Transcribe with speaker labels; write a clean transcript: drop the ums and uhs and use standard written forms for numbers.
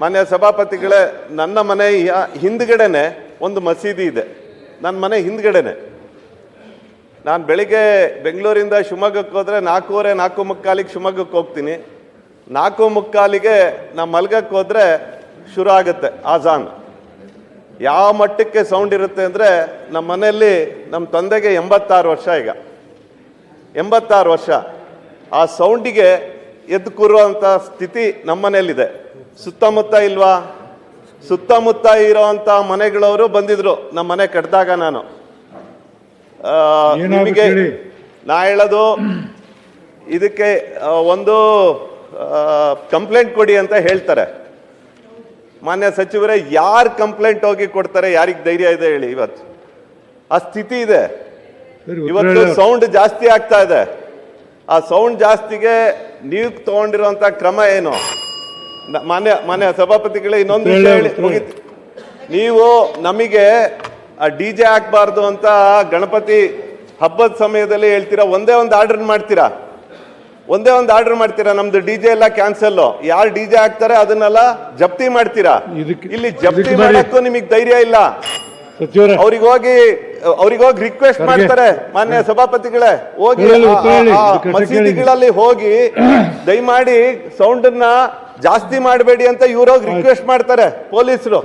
Speaker 1: ಮಾನ್ಯ ಸಭಾಪತಿಗಳೇ, ನನ್ನ ಮನೆಯ ಹಿಂದ್ಗಡೆನೆ ಒಂದು ಮಸೀದಿ ಇದೆ. ನನ್ನ ಮನೆ ಹಿಂದ್ಗಡೆನೆ. ನಾನು ಬೆಳಿಗ್ಗೆ ಬೆಂಗಳೂರಿಂದ ಶಿವಮೊಗ್ಗಕ್ಕೆ ಹೋದರೆ 4:15 4:45 ಶಿವಮೊಗ್ಗಕ್ಕೆ ಹೋಗ್ತೀನಿ. 4:45 ನಾನು ಮಲ್ಗಕ್ಕೆ ಹೋದರೆ ಶುರು ಆಗುತ್ತೆ ಆಜಾನ್. ಯಾವ ಮಟ್ಟಕ್ಕೆ ಸೌಂಡ್ ಇರುತ್ತೆ ಅಂದರೆ, ನಮ್ಮ ಮನೆಯಲ್ಲಿ ನಮ್ಮ ತಂದೆಗೆ 86 ವರ್ಷ. ಈಗ 86 ವರ್ಷ. ಆ ಸೌಂಡಿಗೆ ಎದ್ದು ಕೂರುವಂಥ ಸ್ಥಿತಿ ನಮ್ಮ ಮನೆಯಲ್ಲಿದೆ. ಸುತ್ತಮುತ್ತ ಇಲ್ವಾ? ಸುತ್ತಮುತ್ತ ಇರೋವಂಥ ಮನೆಗಳವರು ಬಂದಿದ್ರು ನಮ್ಮ ಮನೆ ಕಟ್ಟಿದಾಗ. ನಾನು ನಿಮಗೆ ನಾ ಹೇಳೋದು, ಇದಕ್ಕೆ ಒಂದು ಕಂಪ್ಲೇಂಟ್ ಕೊಡಿ ಅಂತ ಹೇಳ್ತಾರೆ. ಮಾನ್ಯ ಸಚಿವರೇ, ಯಾರು ಕಂಪ್ಲೇಂಟ್ ಹೋಗಿ ಕೊಡ್ತಾರೆ? ಯಾರಿಗೆ ಧೈರ್ಯ ಇದೆ ಹೇಳಿ? ಇವತ್ತು ಆ ಸ್ಥಿತಿ ಇದೆ. ಇವತ್ತು ಸೌಂಡ್ ಜಾಸ್ತಿ ಆಗ್ತಾ ಇದೆ. ಆ ಸೌಂಡ್ ಜಾಸ್ತಿಗೆ ನೀವು ತಗೊಂಡಿರುವಂತ ಕ್ರಮ ಏನು? ಮಾನ್ಯ ಸಭಾಪತಿಗಳೇ, ಇನ್ನೊಂದು ವಿಷಯ ಹೇಳಿ ಮುಗಿತು. ನೀವು ನಮಗೆ DJ ಹಾಕ್ಬಾರ್ದು ಅಂತ ಗಣಪತಿ ಹಬ್ಬದ ಸಮಯದಲ್ಲಿ ಹೇಳ್ತೀರಾ. ಒಂದೇ ಒಂದು ಆರ್ಡರ್ ಮಾಡ್ತೀರಾ. ನಮ್ದು DJ ಎಲ್ಲ ಕ್ಯಾನ್ಸಲ್. ಯಾರು DJ ಹಾಕ್ತಾರೆ ಅದನ್ನೆಲ್ಲ ಜಪ್ತಿ ಮಾಡ್ತೀರಾ. ಇಲ್ಲಿ ಜಪ್ತಿ ಮಾಡಕ್ಕೂ ನಿಮಗೆ ಧೈರ್ಯ ಇಲ್ಲ. ಅವ್ರಿಗೆ ಹೋಗಿ ರಿಕ್ವೆಸ್ಟ್ ಮಾಡ್ತಾರೆ. ಮಾನ್ಯ ಸಭಾಪತಿಗಳೇ, ಹೋಗಿ ಮಸೀದಿಗಳಲ್ಲಿ ಹೋಗಿ ದಯಮಾಡಿ ಸೌಂಡನ್ನ ಜಾಸ್ತಿ ಮಾಡಬೇಡಿ ಅಂತ ಇವ್ರೋಗಿ ರಿಕ್ವೆಸ್ಟ್ ಮಾಡ್ತಾರೆ ಪೊಲೀಸರು.